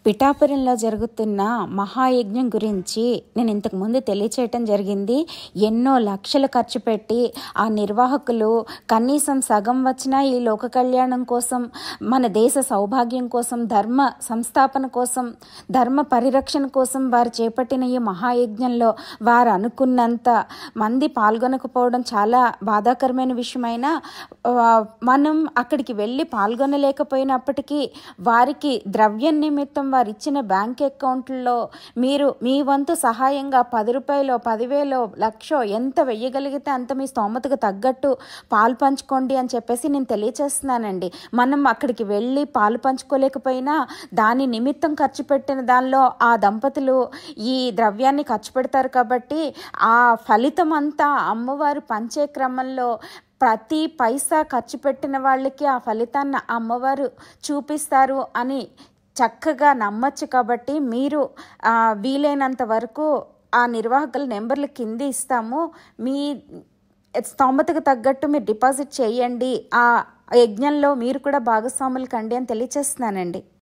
పిఠాపురంలో జరుగుతున్న మహాయజ్ఞం గురించి నేను ఇంతకుముందు తెలియచేయటం జరిగింది. ఎన్నో లక్షలు ఖర్చు పెట్టి ఆ నిర్వాహకులు కనీసం సగం వచ్చినా ఈ లోక కళ్యాణం కోసం, మన దేశ సౌభాగ్యం కోసం, ధర్మ సంస్థాపన కోసం, ధర్మ పరిరక్షణ కోసం వారు చేపట్టిన ఈ మహాయజ్ఞంలో వారు అనుకున్నంత మంది పాల్గొనకపోవడం చాలా బాధాకరమైన విషయమైన మనం అక్కడికి వెళ్ళి పాల్గొనలేకపోయినప్పటికీ వారికి ద్రవ్యం నిమిత్తం వారు ఇచ్చిన బ్యాంక్ అకౌంట్లో మీరు మీ వంతు సహాయంగా 10 రూపాయలు, 10,000, 1,00,000 ఎంత వెయ్యగలిగితే అంత మీ స్తోమతకు తగ్గట్టు పాలు పంచుకోండి అని చెప్పేసి నేను తెలియచేస్తున్నానండి. మనం అక్కడికి వెళ్ళి పాలు పంచుకోలేకపోయినా దాని నిమిత్తం ఖర్చు పెట్టిన దానిలో ఆ దంపతులు ఈ ద్రవ్యాన్ని ఖర్చు పెడతారు కాబట్టి ఆ ఫలితం అంతా అమ్మవారు పంచే క్రమంలో ప్రతి పైసా ఖర్చు పెట్టిన వాళ్ళకి ఆ ఫలితాన్ని అమ్మవారు చూపిస్తారు అని చక్కగా నమ్మచ్చు. కాబట్టి మీరు వీలైనంత వరకు ఆ నిర్వాహకుల నెంబర్లు కింద ఇస్తాము, మీ స్తోమతకు తగ్గట్టు మీరు డిపాజిట్ చేయండి, ఆ యజ్ఞంలో మీరు కూడా భాగస్వాములు కండి అని తెలియచేస్తున్నానండి.